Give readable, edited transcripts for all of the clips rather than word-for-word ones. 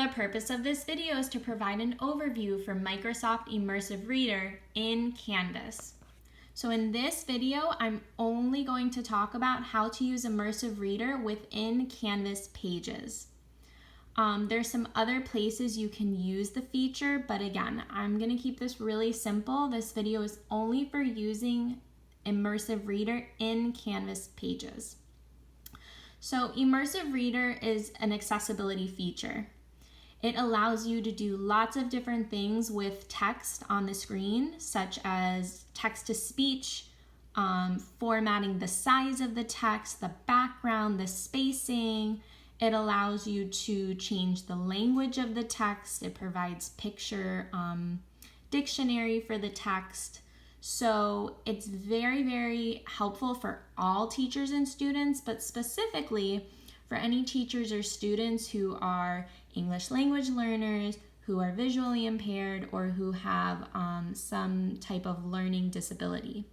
the purpose of this video is to provide an overview for Microsoft Immersive Reader in Canvas. So in this video, I'm only going to talk about how to use Immersive Reader within Canvas pages. There's some other places you can use the feature, but again, I'm going to keep this really simple. This video is only for using Immersive Reader in Canvas pages. So Immersive Reader is an accessibility feature. It allows you to do lots of different things with text on the screen, such as text-to-speech, formatting the size of the text, the background, the spacing. It allows you to change the language of the text. It provides picture dictionary for the text. So it's very, very helpful for all teachers and students, but specifically for any teachers or students who are English language learners, who are visually impaired, or who have some type of learning disability.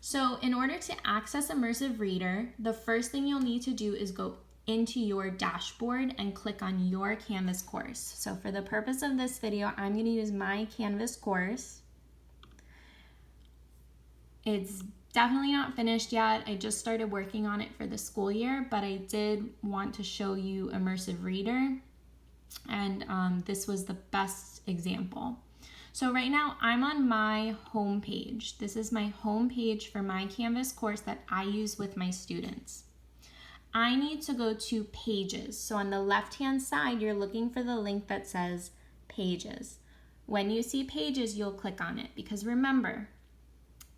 So in order to access Immersive Reader, the first thing you'll need to do is go into your dashboard and click on your Canvas course. So for the purpose of this video, I'm going to use my Canvas course. It's definitely not finished yet. I just started working on it for the school year, but I did want to show you Immersive Reader, and this was the best example. So right now I'm on my home page. This is my home page for my Canvas course that I use with my students. I need to go to Pages. So on the left-hand side, you're looking for the link that says Pages. When you see Pages, you'll click on it, because remember,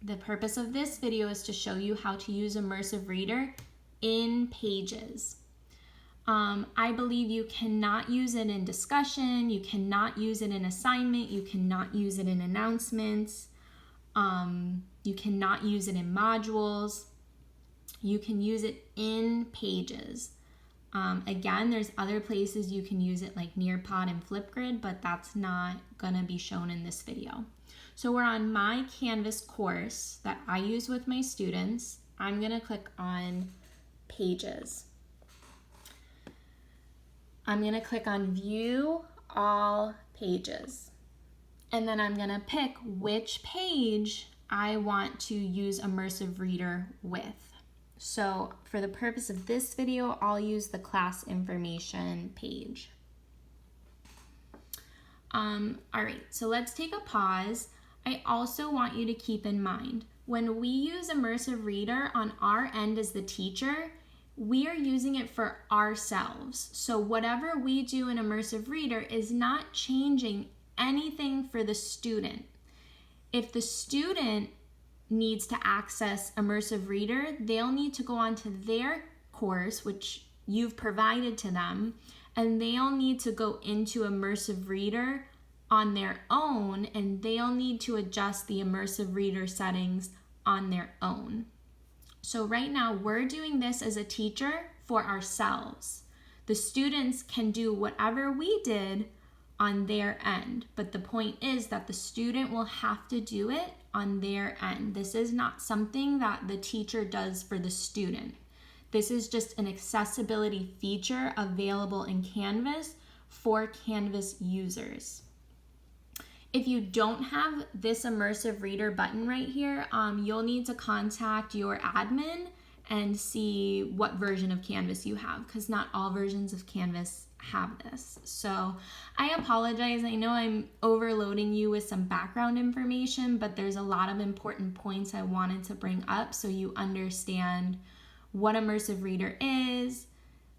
the purpose of this video is to show you how to use Immersive Reader in Pages. I believe you cannot use it in discussion, you cannot use it in assignment, you cannot use it in announcements, you cannot use it in modules. You can use it in Pages. Again, there's other places you can use it like Nearpod and Flipgrid, but that's not gonna be shown in this video. So we're on my Canvas course that I use with my students. I'm gonna click on Pages. I'm gonna click on View All Pages. And then I'm gonna pick which page I want to use Immersive Reader with. So for the purpose of this video, I'll use the class information page. All right, so let's take a pause. I also want you to keep in mind, when we use Immersive Reader on our end as the teacher, we are using it for ourselves. So whatever we do in Immersive Reader is not changing anything for the student. If the student needs to access Immersive Reader, they'll need to go onto their course, which you've provided to them, and they'll need to go into Immersive Reader on their own, and they'll need to adjust the Immersive Reader settings on their own. So right now we're doing this as a teacher for ourselves. The students can do whatever we did on their end, but the point is that the student will have to do it on their end. This is not something that the teacher does for the student. This is just an accessibility feature available in Canvas for Canvas users. If you don't have this Immersive Reader button right here, you'll need to contact your admin and see what version of Canvas you have, because not all versions of Canvas have this. So I apologize. I know I'm overloading you with some background information, but there's a lot of important points I wanted to bring up so you understand what Immersive Reader is,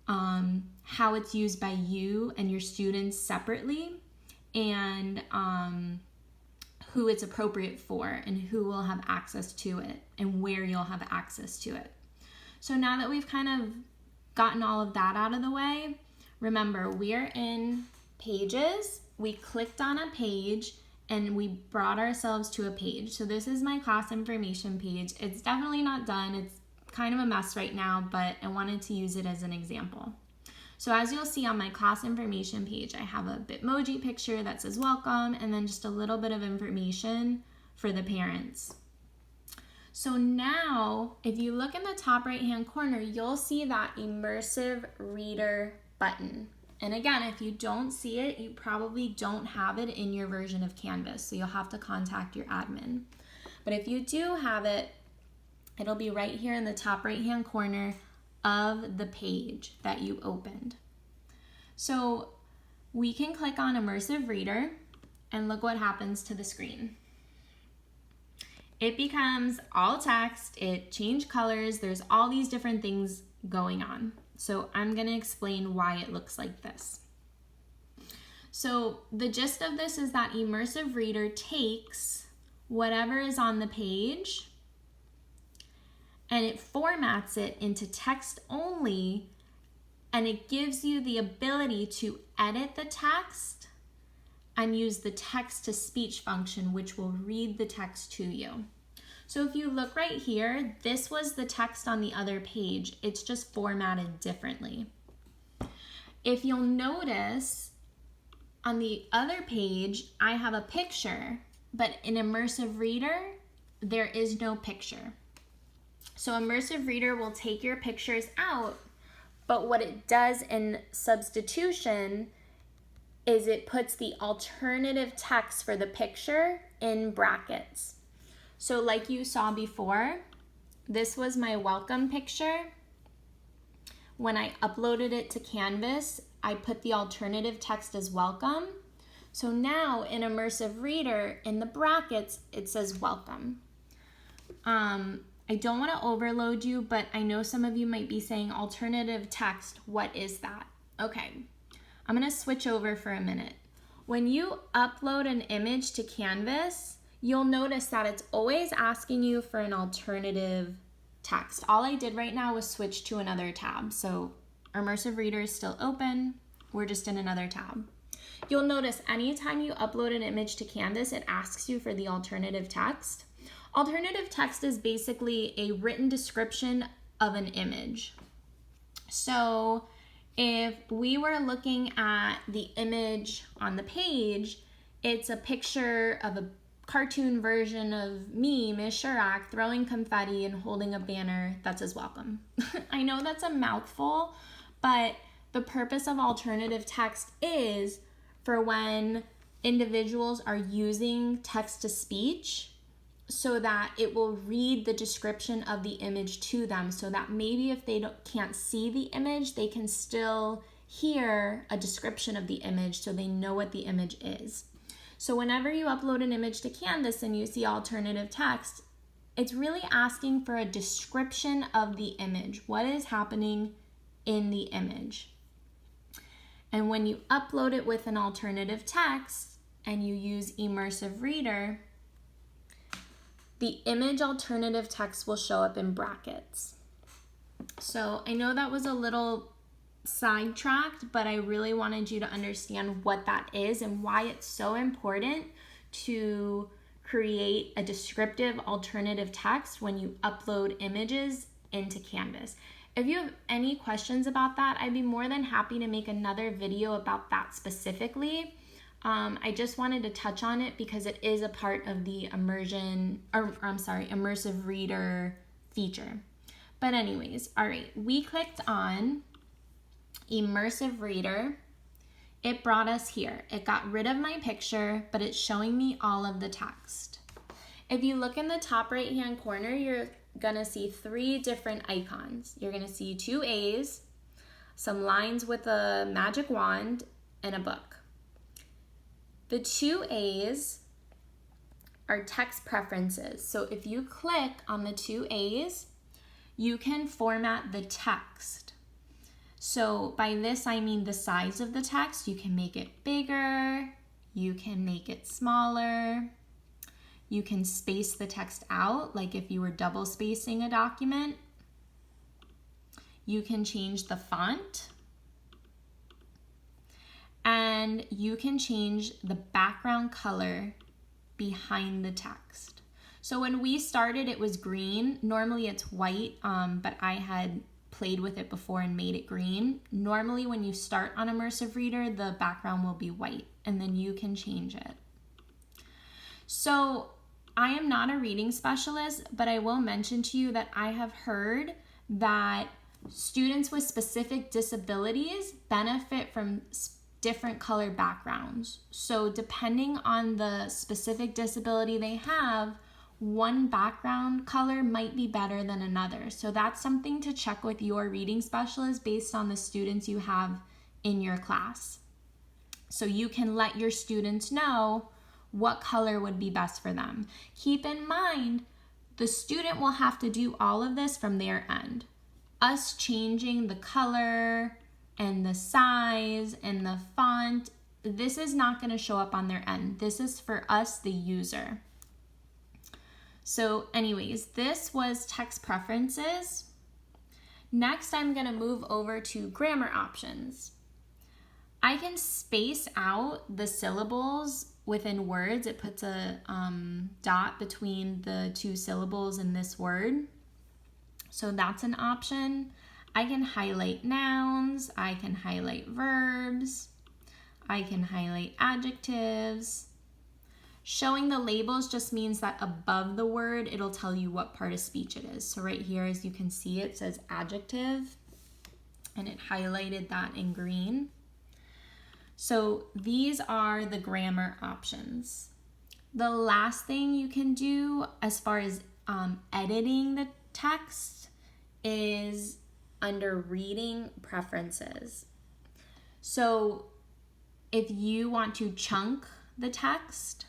how it's used by you and your students separately, and who it's appropriate for and who will have access to it and where you'll have access to it. So now that we've kind of gotten all of that out of the way, remember, we're in Pages. We clicked on a page and we brought ourselves to a page. So this is my class information page. It's definitely not done. It's kind of a mess right now, but I wanted to use it as an example. So as you'll see on my class information page, I have a Bitmoji picture that says welcome, and then just a little bit of information for the parents. So now, if you look in the top right-hand corner, you'll see that Immersive Reader button. And again, if you don't see it, you probably don't have it in your version of Canvas, so you'll have to contact your admin. But if you do have it, it'll be right here in the top right-hand corner of the page that you opened. So we can click on Immersive Reader and look what happens to the screen. It becomes all text, it changed colors, there's all these different things going on. So I'm gonna explain why it looks like this. So the gist of this is that Immersive Reader takes whatever is on the page and it formats it into text only, and it gives you the ability to edit the text and use the text-to-speech function, which will read the text to you. So if you look right here, this was the text on the other page. It's just formatted differently. If you'll notice, on the other page, I have a picture, but in Immersive Reader, there is no picture. So Immersive Reader will take your pictures out, but what it does in substitution is it puts the alternative text for the picture in brackets. So like you saw before, this was my welcome picture. When I uploaded it to Canvas, I put the alternative text as welcome. So now in Immersive Reader, in the brackets, it says welcome. I don't want to overload you, but I know some of you might be saying alternative text, what is that? Okay, I'm going to switch over for a minute. When you upload an image to Canvas, you'll notice that it's always asking you for an alternative text. All I did right now was switch to another tab. So Immersive Reader is still open. We're just in another tab. You'll notice anytime you upload an image to Canvas, it asks you for the alternative text. Alternative text is basically a written description of an image. So if we were looking at the image on the page, it's a picture of a cartoon version of me, Miss Chirac, throwing confetti and holding a banner that says welcome. I know that's a mouthful, but the purpose of alternative text is for when individuals are using text-to-speech, so that it will read the description of the image to them, so that maybe if they can't see the image, they can still hear a description of the image so they know what the image is. So whenever you upload an image to Canvas and you see alternative text, it's really asking for a description of the image. What is happening in the image? And when you upload it with an alternative text and you use Immersive Reader, the image alternative text will show up in brackets. So I know that was a little sidetracked, but I really wanted you to understand what that is and why it's so important to create a descriptive alternative text when you upload images into Canvas. If you have any questions about that, I'd be more than happy to make another video about that specifically. I just wanted to touch on it because it is a part of the Immersive Reader feature. But anyways, all right, we clicked on Immersive Reader. It brought us here. It got rid of my picture, but it's showing me all of the text. If you look in the top right-hand corner, you're gonna see 3 different icons. You're gonna see 2 A's, some lines with a magic wand, and a book. The 2 A's are text preferences. So if you click on the 2 A's, you can format the text. So by this, I mean the size of the text. You can make it bigger, you can make it smaller, you can space the text out, like if you were double spacing a document. You can change the font. And you can change the background color behind the text. So when we started, it was green. Normally it's white, but I had played with it before and made it green. Normally when you start on Immersive Reader, the background will be white, and then you can change it. So I am not a reading specialist, but I will mention to you that I have heard that Students with specific disabilities benefit from different color backgrounds. So depending on the specific disability they have, one background color might be better than another. So that's something to check with your reading specialist based on the students you have in your class. So you can let your students know what color would be best for them. Keep in mind, the student will have to do all of this from their end. Us changing the color and the size and the font, this is not going to show up on their end. This is for us, the user. So anyways, this was text preferences. Next, I'm going to move over to grammar options. I can space out the syllables within words. It puts a dot between the two syllables in this word. So that's an option. I can highlight nouns. I can highlight verbs. I can highlight adjectives. Showing the labels just means that above the word, it'll tell you what part of speech it is. So right here, as you can see, it says adjective, and it highlighted that in green. So these are the grammar options. The last thing you can do as far as editing the text is under reading preferences. So if you want to chunk the text,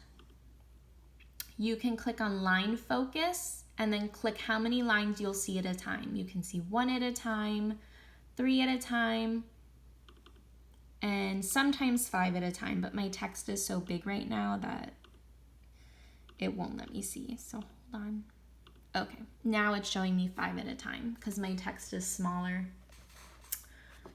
you can click on line focus and then click how many lines you'll see at a time. You can see 1 at a time, 3 at a time, and sometimes 5 at a time, but my text is so big right now that it won't let me see. So hold on. Okay, now it's showing me 5 at a time because my text is smaller.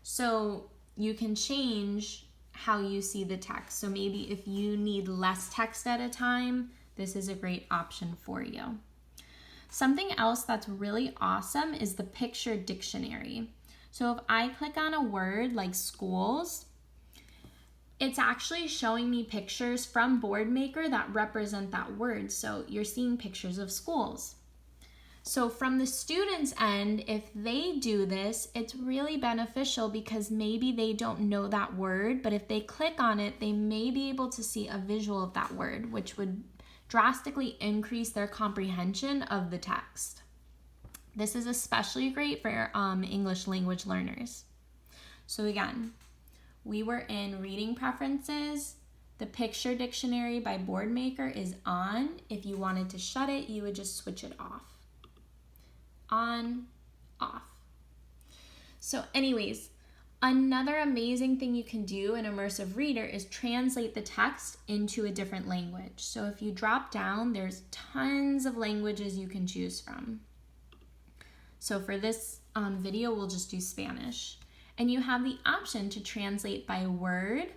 So you can change how you see the text. So maybe if you need less text at a time, this is a great option for you. Something else that's really awesome is the picture dictionary. So if I click on a word like schools, it's actually showing me pictures from BoardMaker that represent that word. So you're seeing pictures of schools. So from the student's end, if they do this, it's really beneficial because maybe they don't know that word, but if they click on it, they may be able to see a visual of that word, which would drastically increase their comprehension of the text. This is especially great for English language learners. So again, we were in reading preferences. The picture dictionary by BoardMaker is on. If you wanted to shut it, you would just switch it off. On, off. So anyways, another amazing thing you can do in Immersive Reader is translate the text into a different language. So if you drop down, there's tons of languages you can choose from. So for this video, we'll just do Spanish. And you have the option to translate by word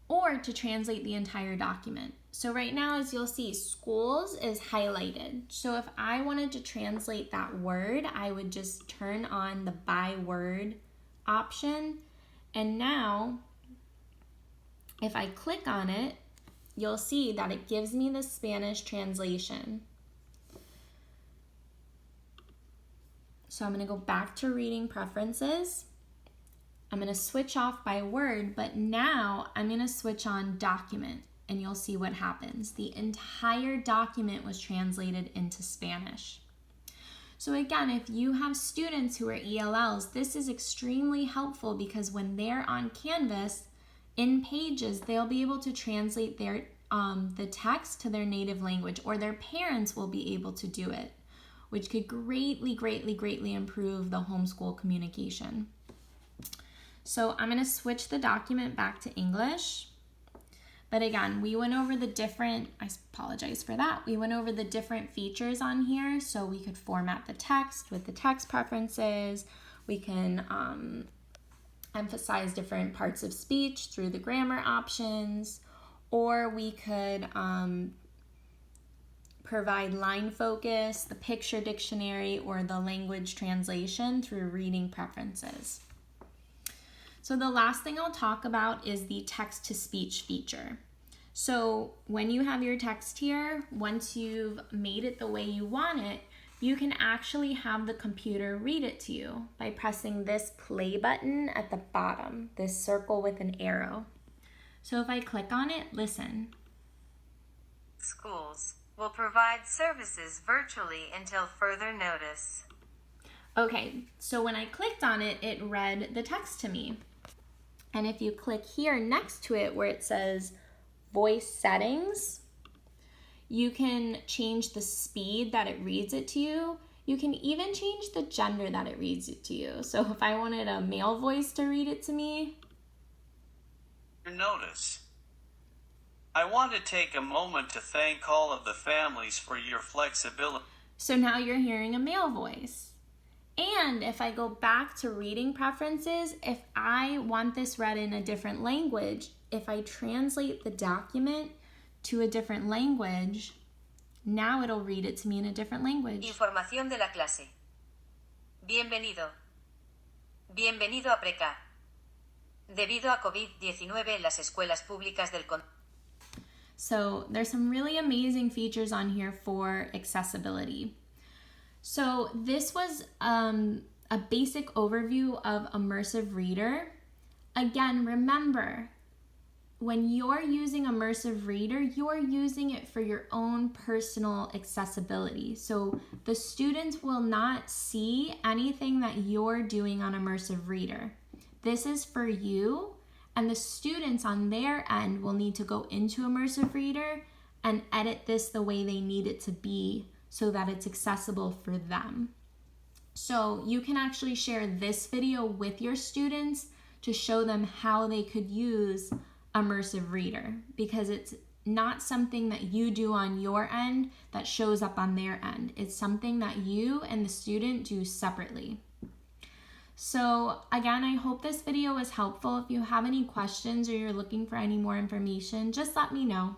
or to translate the entire document. So right now, as you'll see, schools is highlighted. So if I wanted to translate that word, I would just turn on the by word option. And now, if I click on it, you'll see that it gives me the Spanish translation. So I'm going to go back to reading preferences. I'm going to switch off by word, but now I'm going to switch on document, and you'll see what happens. The entire document was translated into Spanish. So again, if you have students who are ELLs, this is extremely helpful because when they're on Canvas, in Pages, they'll be able to translate their the text to their native language, or their parents will be able to do it, which could greatly improve the homeschool communication. So I'm going to switch the document back to English. But again, we went over the different, I apologize for that, we went over the different features on here. So we could format the text with the text preferences. We can emphasize different parts of speech through the grammar options, or we could provide line focus, the picture dictionary, or the language translation through reading preferences. So the last thing I'll talk about is the text-to-speech feature. So when you have your text here, once you've made it the way you want it, you can actually have the computer read it to you by pressing this play button at the bottom, this circle with an arrow. So if I click on it, listen. Schools will provide services virtually until further notice. Okay, so when I clicked on it, it read the text to me. And if you click here next to it where it says voice settings, you can change the speed that it reads it to you. You can even change the gender that it reads it to you. So if I wanted a male voice to read it to me. Notice. I want to take a moment to thank all of the families for your flexibility. So now you're hearing a male voice. And if I go back to reading preferences, if I want this read in a different language, if I translate the document to a different language, now it'll read it to me in a different language. Información de la clase. Bienvenido. Bienvenido a Preca. Debido a COVID-19 en las escuelas públicas del condado. So there's some really amazing features on here for accessibility. So this was a basic overview of Immersive Reader. Again, remember, when you're using Immersive Reader, you're using it for your own personal accessibility. So the students will not see anything that you're doing on Immersive Reader. This is for you, and the students on their end will need to go into Immersive Reader and edit this the way they need it to be so that it's accessible for them. So you can actually share this video with your students to show them how they could use Immersive Reader, because it's not something that you do on your end that shows up on their end. It's something that you and the student do separately. So again, I hope this video was helpful. If you have any questions or you're looking for any more information, just let me know.